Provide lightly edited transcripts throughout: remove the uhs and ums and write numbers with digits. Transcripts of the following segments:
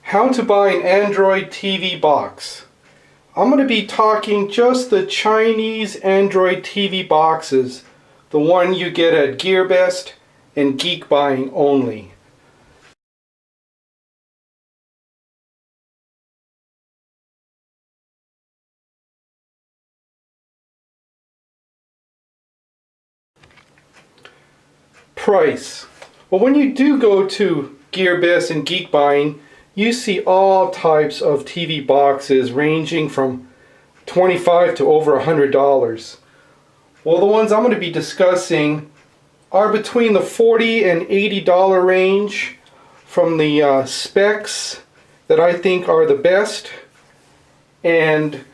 How to buy an Android TV box. I'm going to be talking just the Chinese Android TV boxes, the one you get at Gearbest and Geekbuying only. Price. Well, when you do go to Gearbest and Geekbuying, you see all types of TV boxes ranging from $25 to over $100. Well, the ones I'm going to be discussing are between the $40 and $80 range, from the specs that I think are the best, and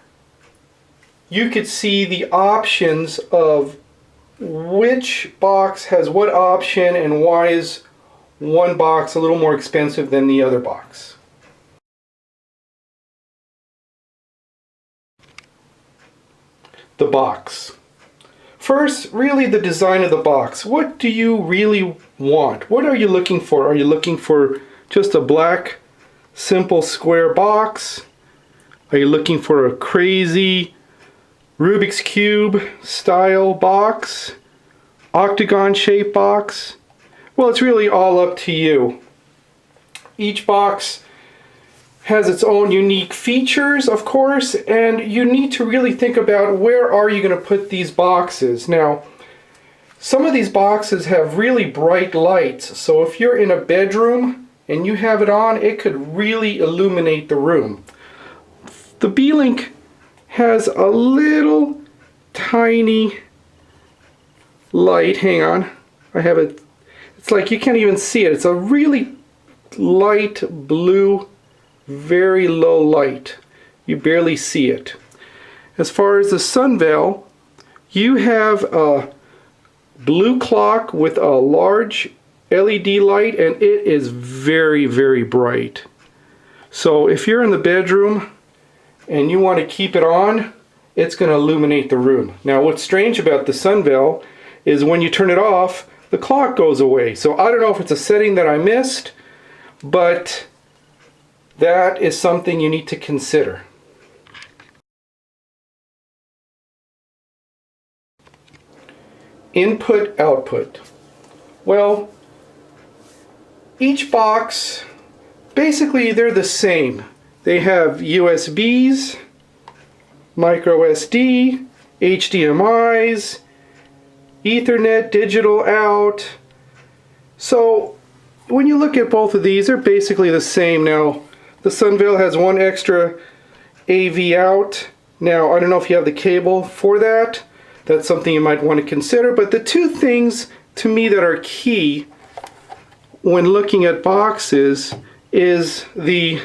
you could see the options of which box has what option and why is one box a little more expensive than the other box. The box. First, really the design of the box. What do you really want? What are you looking for? Are you looking for just a black, simple square box? Are you looking for a crazy Rubik's Cube style box? Octagon shaped box? Well, it's really all up to you. Each box has its own unique features, of course, and you need to really think about where are you going to put these boxes. Now, some of these boxes have really bright lights, so if you're in a bedroom and you have it on, it could really illuminate the room. The B-Link has a little tiny light. Hang on, I have it. It's like you can't even see it. It's a really light blue, very low light. You barely see it. As far as the Sunveil, you have a blue clock with a large LED light, and it is very, very bright. So if you're in the bedroom and you want to keep it on, it's going to illuminate the room. Now, what's strange about the Sunveil is when you turn it off, the clock goes away. So I don't know if it's a setting that I missed, but that is something you need to consider. Input, output. Well, each box, basically they're the same. They have USBs, micro SD, HDMIs, Ethernet, digital out. So when you look at both of these, they're basically the same. Now, the Sunveil has one extra AV out. Now, I don't know if you have the cable for that. That's something you might want to consider. But the two things to me that are key when looking at boxes is the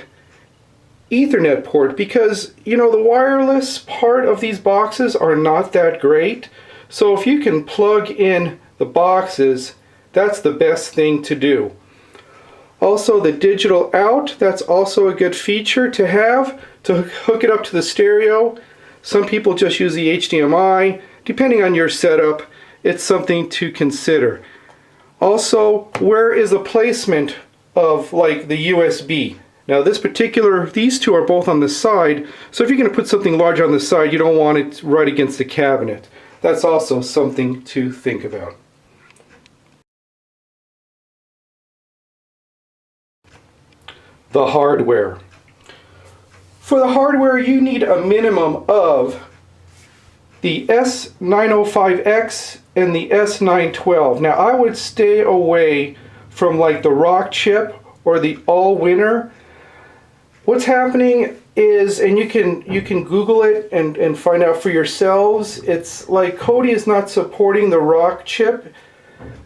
Ethernet port, because you know the wireless part of these boxes are not that great. So if you can plug in the boxes, that's the best thing to do. Also, the digital out, that's also a good feature to have to hook it up to the stereo. Some people just use the HDMI. Depending on your setup, it's something to consider. Also, where is the placement of like the USB? Now these two are both on the side, so if you're going to put something large on the side, you don't want it right against the cabinet. That's also something to think about. The hardware. For the hardware, you need a minimum of the S905X and the S912. Now, I would stay away from like the rock chip or the all-winner. What's happening is, and you can Google it and find out for yourselves, it's like Kodi is not supporting the rock chip.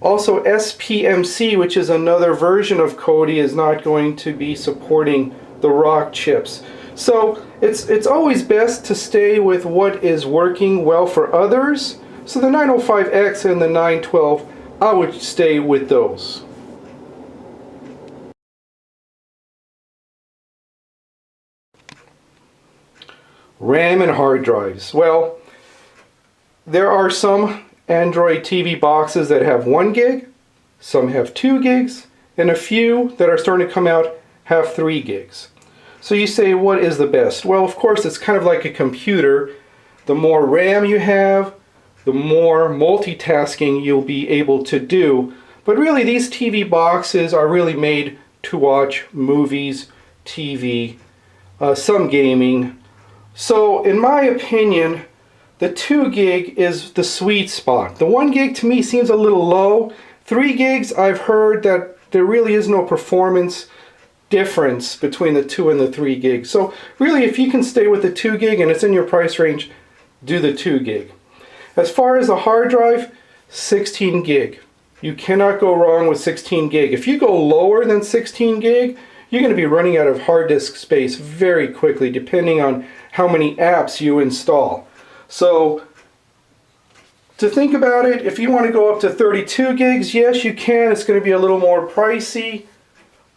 Also, SPMC, which is another version of Kodi, is not going to be supporting the rock chips. So it's always best to stay with what is working well for others. So the 905X and the 912, I would stay with those. RAM and hard drives. Well, there are some Android TV boxes that have 1 gig, some have 2 gigs, and a few that are starting to come out have 3 gigs. So you say, what is the best? Well, of course, it's kind of like a computer. The more RAM you have, the more multitasking you'll be able to do. But really, these TV boxes are really made to watch movies, TV, some gaming. So in my opinion, the 2 gig is the sweet spot. The 1 gig to me seems a little low. 3 gigs, I've heard that there really is no performance difference between the 2 and the 3 gig. So really, if you can stay with the 2 gig and it's in your price range, do the 2 gig. As far as the hard drive, 16 gig. You cannot go wrong with 16 gig. If you go lower than 16 gig, you're going to be running out of hard disk space very quickly, depending on how many apps you install. So to think about it, if you want to go up to 32 gigs, yes, you can. It's going to be a little more pricey,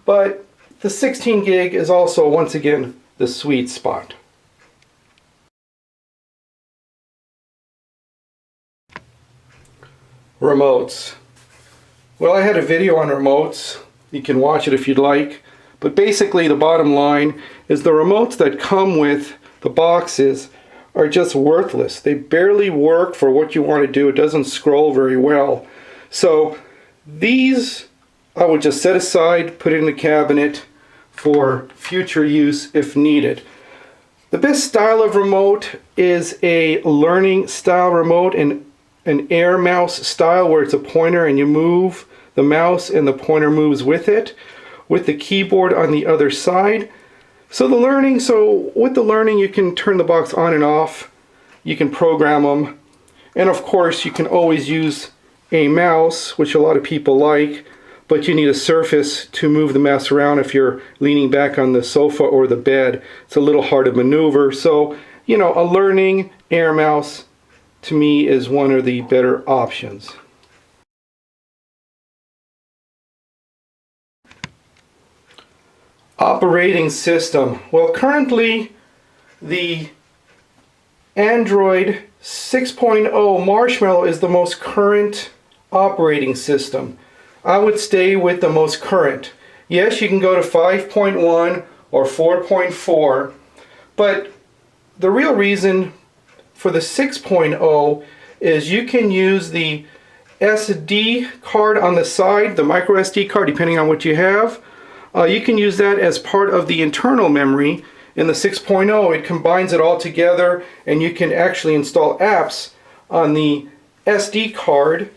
but the 16 gig is also, once again, the sweet spot. Remotes. Well, I had a video on remotes. You can watch it if you'd like. But basically, the bottom line is the remotes that come with the boxes are just worthless. They barely work for what you want to do. It doesn't scroll very well. So these I would just set aside, put it in the cabinet for future use if needed. The best style of remote is a learning style remote, and an air mouse style where it's a pointer and you move the mouse and the pointer moves with it, with the keyboard on the other side. So with the learning you can turn the box on and off, you can program them, and of course you can always use a mouse, which a lot of people like, but you need a surface to move the mouse around if you're leaning back on the sofa or the bed. It's a little hard to maneuver, so a learning air mouse to me is one of the better options. Operating system. Well, currently the Android 6.0 Marshmallow is the most current operating system. I would stay with the most current. Yes, you can go to 5.1 or 4.4, but the real reason for the 6.0 is you can use the SD card on the side, the micro SD card, depending on what you have. You can use that as part of the internal memory. In the 6.0, it combines it all together, and you can actually install apps on the SD card,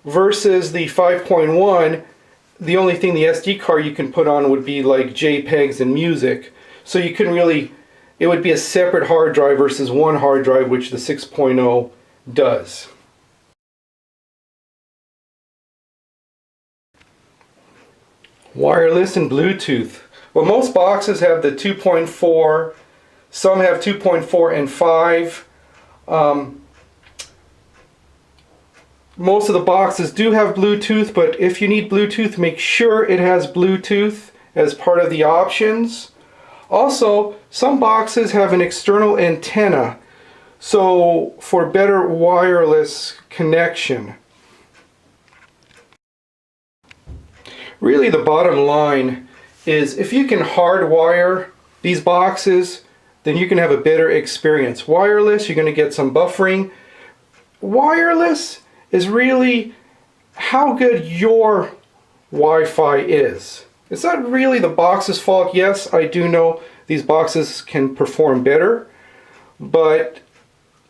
versus the 5.1. The only thing the SD card you can put on would be like JPEGs and music. So you can really, it would be a separate hard drive versus one hard drive, which the 6.0 does. Wireless and Bluetooth. Well, most boxes have the 2.4, some have 2.4 and 5. Most of the boxes do have Bluetooth, but if you need Bluetooth, make sure it has Bluetooth as part of the options. Also, some boxes have an external antenna, so for better wireless connection. Really, the bottom line is if you can hardwire these boxes, then you can have a better experience. Wireless, you're going to get some buffering. Wireless is really how good your Wi-Fi is. It's not really the box's fault. Yes, I do know these boxes can perform better, but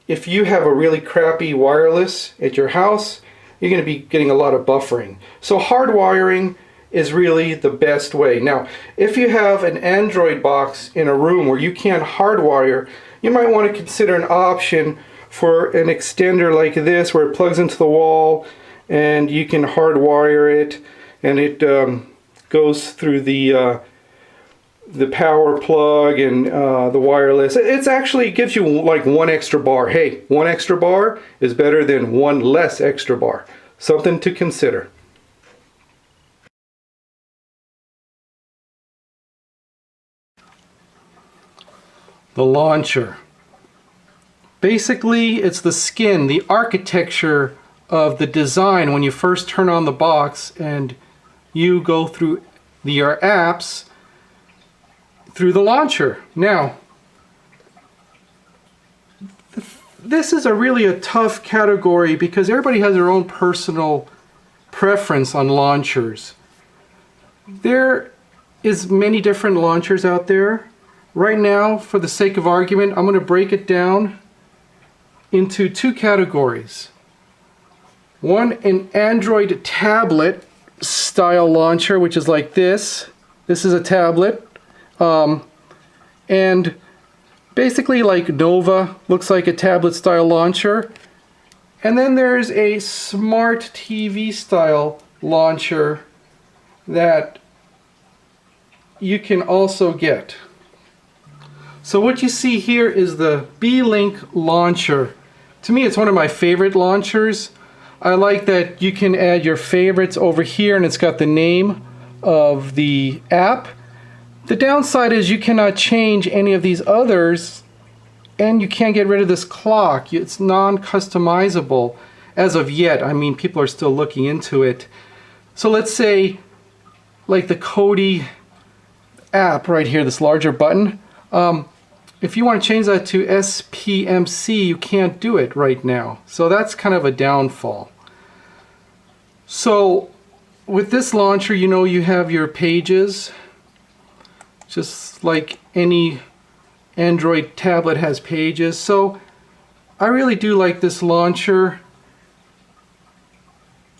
if you have a really crappy wireless at your house, you're going to be getting a lot of buffering. So hardwiring is really the best way. Now, if you have an Android box in a room where you can't hardwire, you might want to consider an option for an extender like this, where it plugs into the wall and you can hardwire it, and it goes through the power plug and the wireless. It's actually gives you like one extra bar. Hey, one extra bar is better than one less extra bar. Something to consider. The launcher. Basically, it's the skin, the architecture of the design when you first turn on the box and you go through your apps. through the launcher. Now, this is really a tough category because everybody has their own personal preference on launchers. There is many different launchers out there. Right now, for the sake of argument, I'm going to break it down into two categories. One, an Android tablet style launcher, which is like this. This is a tablet. And basically like Nova, looks like a tablet style launcher. And then there's a smart TV style launcher that you can also get. So what you see here is the B-Link launcher. To me, it's one of my favorite launchers. I like that you can add your favorites over here and it's got the name of the app. The downside is you cannot change any of these others and you can't get rid of this clock. It's non-customizable as of yet. I mean, people are still looking into it. So let's say like the Kodi app right here, this larger button. If you want to change that to SPMC, you can't do it right now. So that's kind of a downfall. So with this launcher, you know, you have your pages, just like any Android tablet has pages. So I really do like this launcher.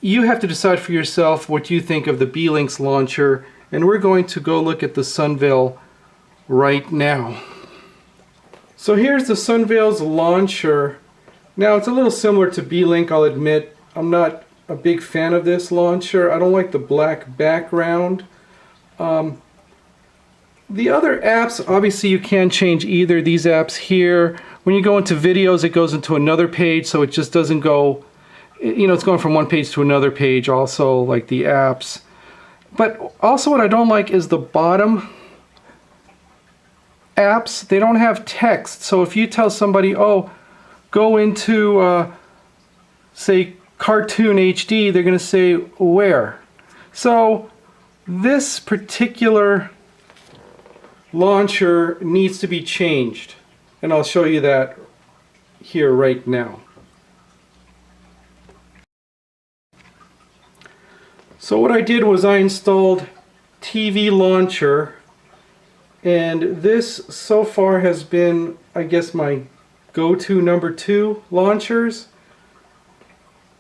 You have to decide for yourself what you think of the B-Link's launcher, and we're going to go look at the Sunveil right now. So here's the Sunveil's launcher. Now it's a little similar to B-Link, I'll admit. I'm not a big fan of this launcher. I don't like the black background. The other apps, obviously you can change either. These apps here, when you go into videos, it goes into another page, so it just doesn't go, you know, it's going from one page to another page also, like the apps. But also what I don't like is the bottom apps. They don't have text. So if you tell somebody, oh, go into, say, Cartoon HD, they're going to say, where? So this particular launcher needs to be changed. And I'll show you that here right now. So what I did was I installed TV Launcher, and this so far has been, I guess, my go-to number 2 launchers.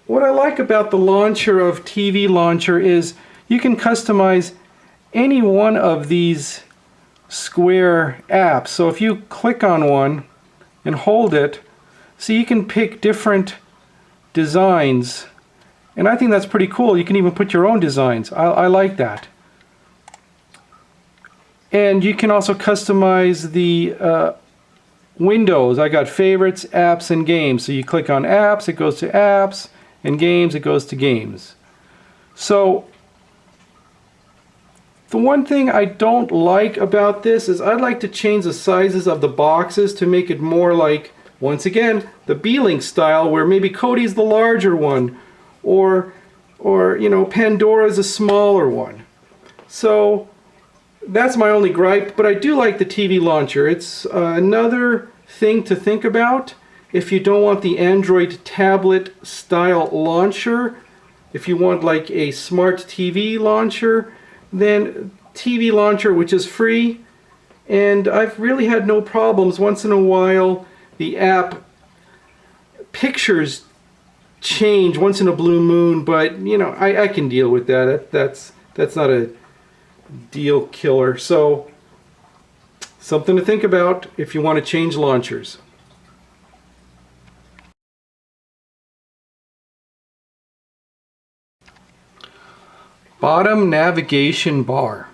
What I like about the launcher of TV Launcher is you can customize any one of these square apps. So if you click on one and hold it, so you can pick different designs. And I think that's pretty cool. You can even put your own designs. I like that. And you can also customize the windows. I got favorites, apps, and games. So you click on apps, it goes to apps, and games, it goes to games. So the one thing I don't like about this is I'd like to change the sizes of the boxes to make it more like, once again, the B-Link style, where maybe Kodi's the larger one, or you know, Pandora's a smaller one. So that's my only gripe, but I do like the TV Launcher. It's another thing to think about if you don't want the Android tablet style launcher. If you want like a smart TV launcher, then TV Launcher, which is free, and I've really had no problems. Once in a while the app pictures change once in a blue moon, but you know, I can deal with that. That's not a deal killer. So something to think about if you want to change launchers. Bottom navigation bar.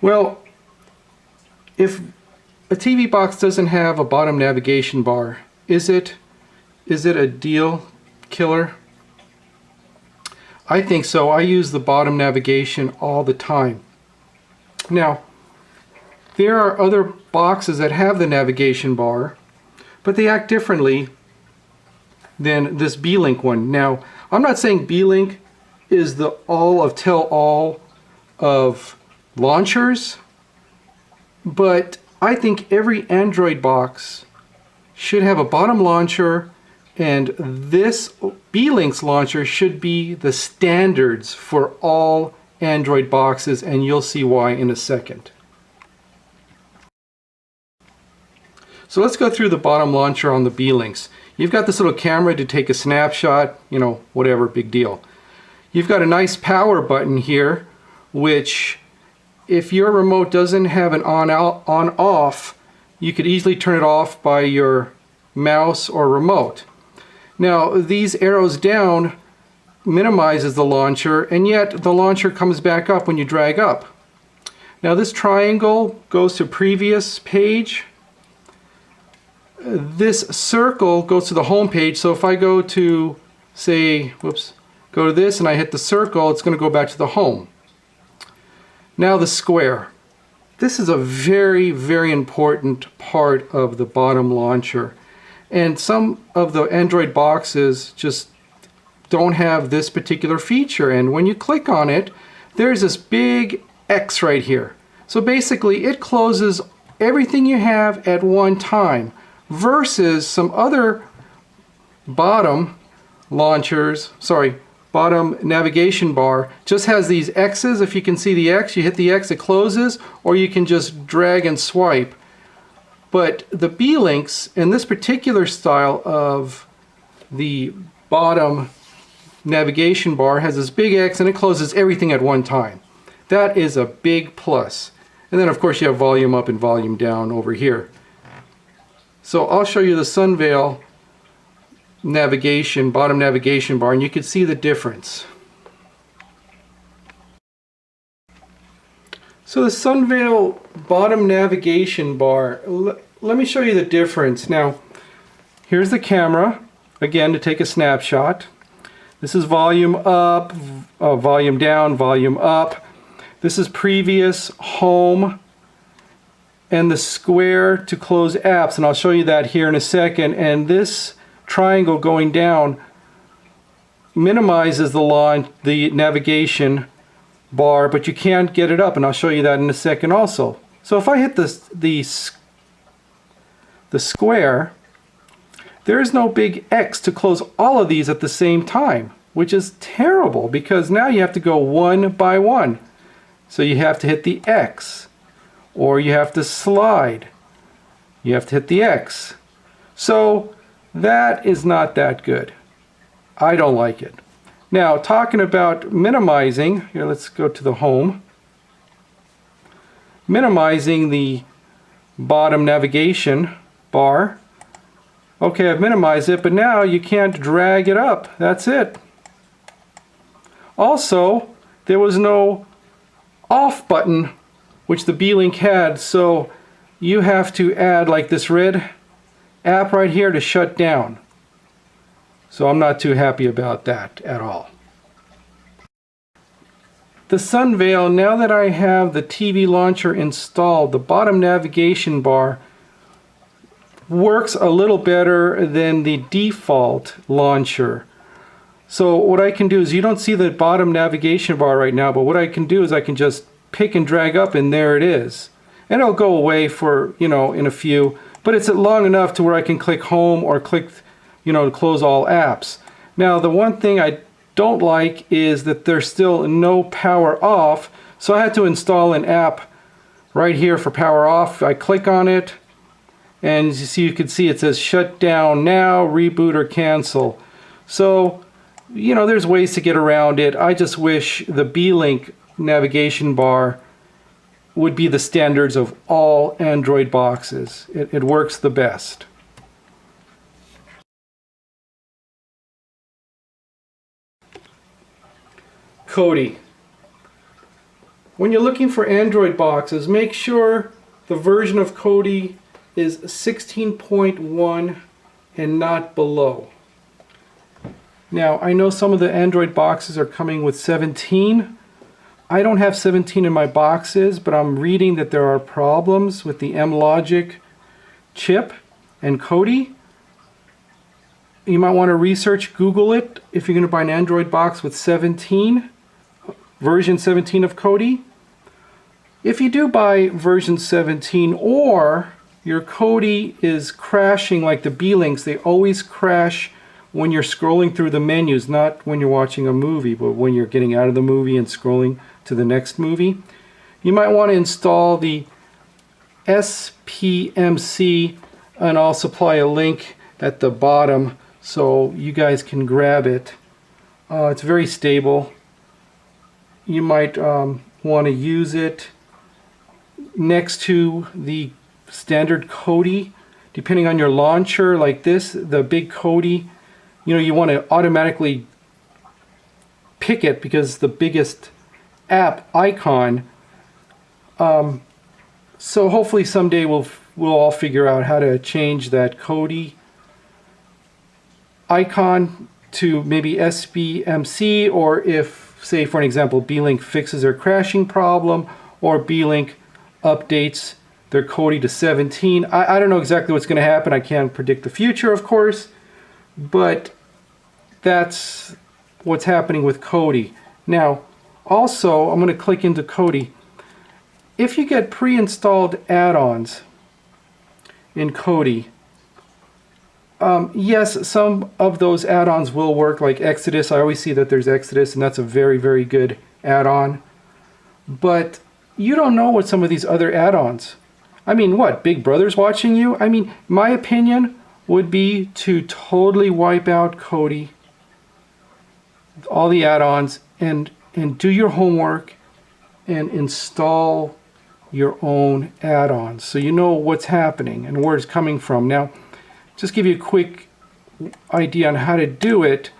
Well, if a TV box doesn't have a bottom navigation bar, is it a deal killer? I think so. I use the bottom navigation all the time. Now, there are other boxes that have the navigation bar, but they act differently than this B-Link one. Now, I'm not saying B-Link is the all-of-tell-all of launchers. But I think every Android box should have a bottom launcher, and this B-Links launcher should be the standards for all Android boxes, and you'll see why in a second. So let's go through the bottom launcher on the B-Links. You've got this little camera to take a snapshot, you know, whatever, big deal. You've got a nice power button here, which if your remote doesn't have an on-off, you could easily turn it off by your mouse or remote. Now, these arrows down minimizes the launcher, and yet the launcher comes back up when you drag up. Now, this triangle goes to previous page. This circle goes to the home page, so if I go to, say, go to this and I hit the circle, it's going to go back to the home. Now the square. This is a very, very important part of the bottom launcher. And some of the Android boxes just don't have this particular feature. And when you click on it, there's this big X right here. So basically it closes everything you have at one time, versus some other bottom navigation bar just has these X's. If you can see the X, you hit the X, it closes, or you can just drag and swipe. But the B-Links in this particular style of the bottom navigation bar has this big X and it closes everything at one time. That is a big plus. And then of course you have volume up and volume down over here. So I'll show you the Sunveil navigation, bottom navigation bar, and you can see the difference. So the Sunveil bottom navigation bar, let me show you the difference. Now, here's the camera, again, to take a snapshot. This is volume up, volume down, volume up. This is previous, home, and the square to close apps, and I'll show you that here in a second. And this triangle going down minimizes the navigation bar, but you can't get it up, and I'll show you that in a second also. So if I hit the square, there is no big X to close all of these at the same time, which is terrible because now you have to go one by one. So you have to hit the X, or you have to slide. You have to hit the X. So that is not that good. I don't like it. Now, talking about minimizing, here let's go to the home. Minimizing the bottom navigation bar. Okay, I've minimized it, but now you can't drag it up. That's it. Also, there was no off button, which the B-Link had, so you have to add like this red app right here to shut down. So I'm not too happy about that at all. The Sunveil, now that I have the TV launcher installed, the bottom navigation bar works a little better than the default launcher. So what I can do is, you don't see the bottom navigation bar right now, but what I can do is I can just pick and drag up, and there it is. And it'll go away for, you know, in a few, but it's long enough to where I can click home or click, you know, to close all apps. Now, the one thing I don't like is that there's still no power off, so I had to install an app right here for power off. I click on it, and as you see, you can see it says shut down now, reboot or cancel. So, you know, there's ways to get around it. I just wish the B-Link navigation bar would be the standards of all Android boxes. It works the best. Kodi. When you're looking for Android boxes, make sure the version of Kodi is 16.1 and not below. Now, I know some of the Android boxes are coming with 17. I don't have 17 in my boxes, but I'm reading that there are problems with the M-Logic chip and Kodi. You might want to research, Google it, if you're going to buy an Android box with 17, version 17 of Kodi. If you do buy version 17 or your Kodi is crashing like the B-Links, they always crash when you're scrolling through the menus, not when you're watching a movie, but when you're getting out of the movie and scrolling to the next movie. You might want to install the SPMC, and I'll supply a link at the bottom so you guys can grab it. It's very stable. You might want to use it next to the standard Kodi, depending on your launcher like this, the big Kodi. You want to automatically pick it because the biggest app icon. So hopefully someday we'll all figure out how to change that Kodi icon to maybe SBMC, or if, say for an example, B-Link fixes their crashing problem, or B-Link updates their Kodi to 17. I don't know exactly what's going to happen. I can't predict the future, of course, but that's what's happening with Kodi. Now, also, I'm going to click into Kodi. If you get pre-installed add-ons in Kodi, yes, some of those add-ons will work, like Exodus. I always see that there's Exodus, and that's a very, very good add-on. But you don't know what some of these other add-ons. I mean, what, Big Brother's watching you? I mean, my opinion would be to totally wipe out Kodi, all the add-ons, and do your homework and install your own add-ons so you know what's happening and where it's coming from. Now, just give you a quick idea on how to do it.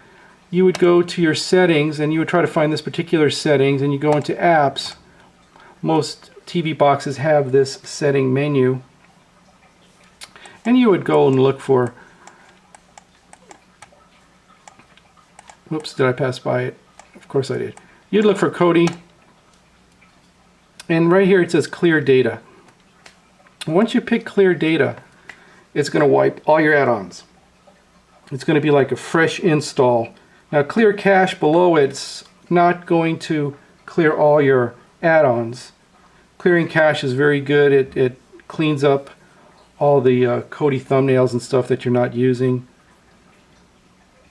You would go to your settings and you would try to find this particular settings, and you go into apps. Most TV boxes have this setting menu, and you would go and look for, whoops, did I pass by it? Of course I did. You'd look for Kodi, and right here it says clear data. Once you pick clear data, it's going to wipe all your add-ons. It's going to be like a fresh install. Now, clear cache below it's not going to clear all your add-ons. Clearing cache is very good. It cleans up all the Kodi thumbnails and stuff that you're not using.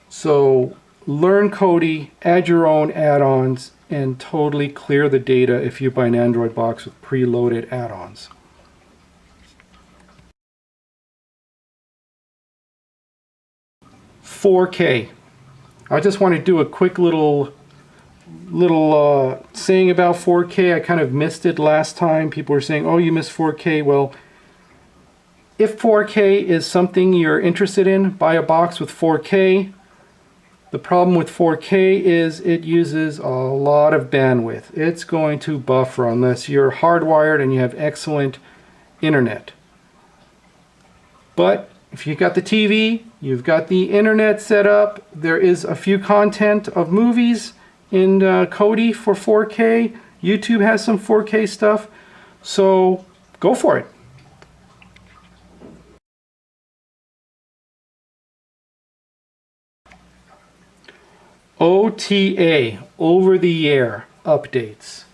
So learn Kodi, add your own add-ons, and totally clear the data if you buy an Android box with preloaded add-ons. .4K. I just want to do a quick little saying about 4K. I kind of missed it last time. People were saying, oh, you missed 4K. Well, if 4K is something you're interested in, buy a box with 4K. The problem with 4K is it uses a lot of bandwidth. It's going to buffer unless you're hardwired and you have excellent internet. But if you've got the TV, you've got the internet set up, there is a few content of movies in Kodi for 4K. YouTube has some 4K stuff, so go for it. OTA, over-the-air updates.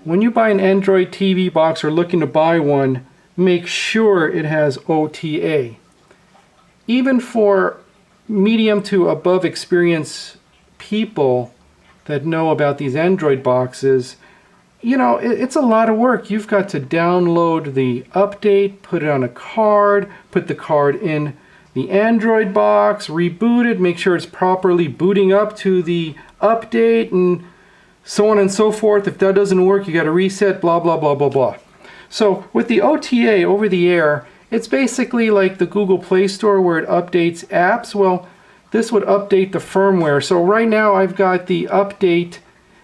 When you buy an Android TV box or looking to buy one, make sure it has OTA. Even for medium to above experienced people that know about these Android boxes, you know, it's a lot of work. You've got to download the update, put it on a card, put the card in the Android box, reboot it, make sure it's properly booting up to the update, and so on and so forth. If that doesn't work, you got to reset, blah, blah, blah, blah, blah. So with the OTA, over the air, it's basically like the Google Play Store where it updates apps. Well, this would update the firmware. So right now I've got the update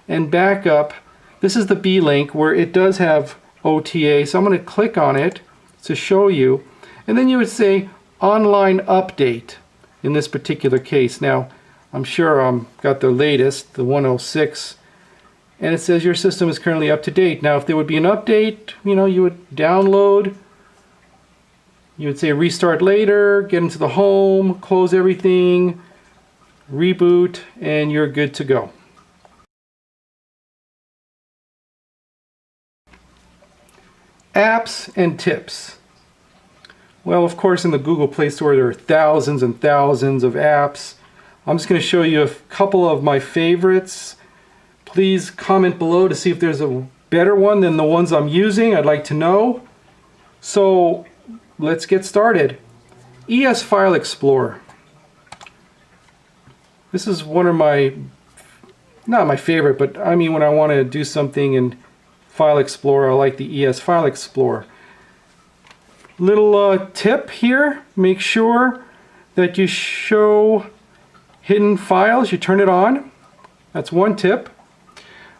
and backup. This is the B-Link where it does have OTA. So I'm going to click on it to show you. And then you would say online update in this particular case. Now, I'm sure I've got the latest, the 106. And it says your system is currently up to date. Now, if there would be an update, you know, you would download. You would say restart later, get into the home, close everything, reboot, and you're good to go. Apps and tips. Well, of course, in the Google Play Store there are thousands and thousands of apps. I'm just going to show you a couple of my favorites. Please comment below to see if there's a better one than the ones I'm using. I'd like to know. So let's get started. ES File Explorer. This is one of my, not my favorite, but I mean when I want to do something in File Explorer, I like the ES File Explorer. Little tip here, make sure that you show hidden files, you turn it on. That's one tip.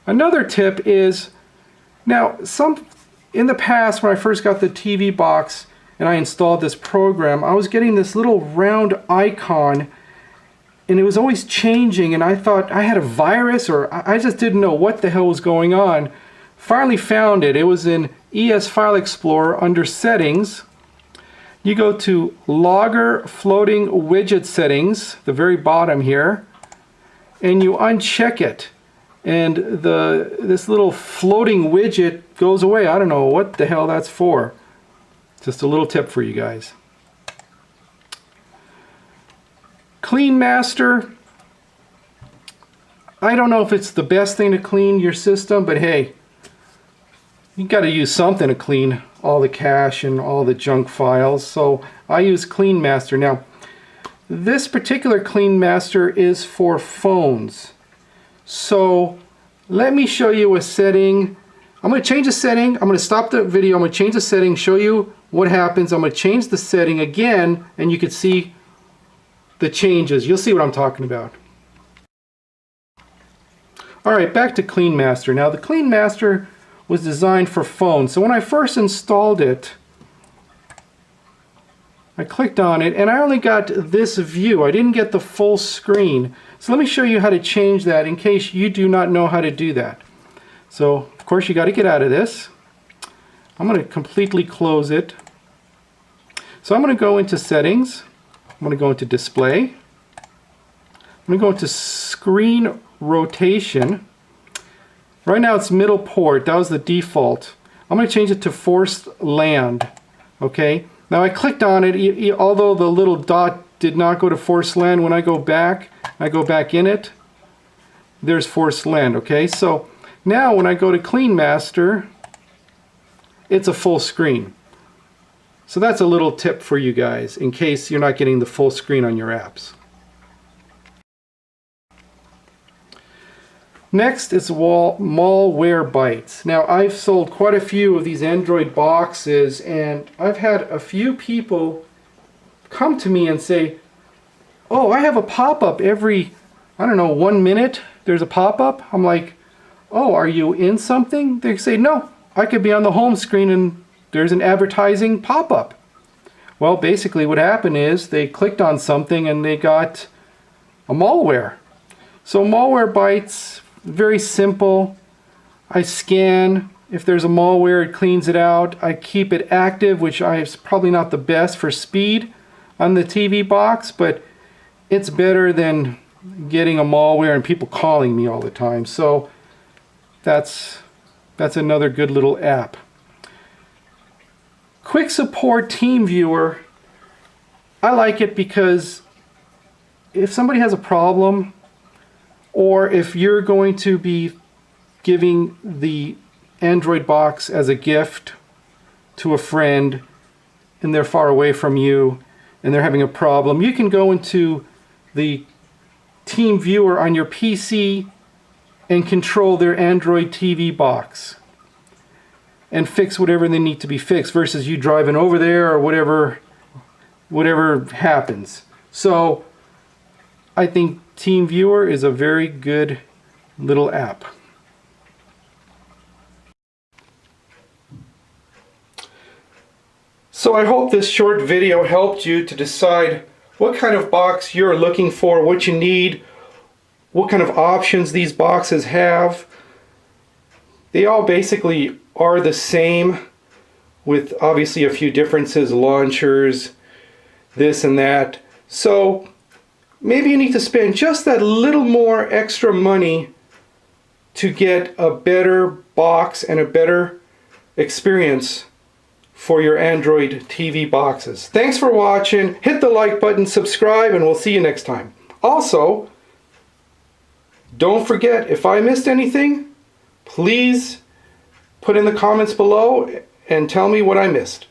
Another tip is, now in the past when I first got the TV box and I installed this program, I was getting this little round icon and it was always changing, and I thought I had a virus, or I just didn't know what the hell was going on. Finally found it. It was in ES File Explorer under Settings. You go to Logger Floating Widget Settings, the very bottom here, and you uncheck it. And this little floating widget goes away. I don't know what the hell that's for. Just a little tip for you guys. Clean Master. I don't know if it's the best thing to clean your system, but hey, you got to use something to clean all the cache and all the junk files. So I use Clean Master. Now, this particular Clean Master is for phones. So let me show you a setting. I'm going to change the setting. I'm going to stop the video. I'm going to change the setting, show you what happens. I'm going to change the setting again, and you can see the changes. You'll see what I'm talking about. Alright, back to Clean Master. Now the Clean Master was designed for phones. So when I first installed it, I clicked on it and I only got this view. I didn't get the full screen. So let me show you how to change that in case you do not know how to do that. So of course you got to get out of this. I'm going to completely close it. So I'm going to go into Settings. I'm going to go into Display. I'm going to go into Screen Rotation. Right now it's middle port. That was the default. I'm going to change it to Forced Land. Okay. Now I clicked on it, although the little dot did not go to Forced Land. When I go back in it, there's Forced Land. Okay. So now when I go to Clean Master, it's a full screen. So that's a little tip for you guys in case you're not getting the full screen on your apps. Next is Malwarebytes. Now I've sold quite a few of these Android boxes, and I've had a few people come to me and say, oh, I have a pop-up every, I don't know, 1 minute there's a pop-up. I'm like, oh, are you in something? They say, no, I could be on the home screen and there's an advertising pop-up. Well, basically what happened is they clicked on something and they got a malware. So Malwarebytes, very simple. I scan. If there's a malware, it cleans it out. I keep it active, which is probably not the best for speed on the TV box, but it's better than getting a malware and people calling me all the time. So that's another good little app. Quick Support Team Viewer, I like it because if somebody has a problem, or if you're going to be giving the Android box as a gift to a friend and they're far away from you and they're having a problem, you can go into the Team Viewer on your PC and control their Android TV box and fix whatever they need to be fixed versus you driving over there or whatever happens. So I think Team Viewer is a very good little app. So I hope this short video helped you to decide what kind of box you're looking for, what you need, what kind of options these boxes have. They all basically are the same, with obviously a few differences, launchers, this and that. So maybe you need to spend just that little more extra money to get a better box and a better experience for your Android TV boxes. Thanks for watching. Hit the like button, subscribe, and we'll see you next time. Also, don't forget, if I missed anything, please put in the comments below and tell me what I missed.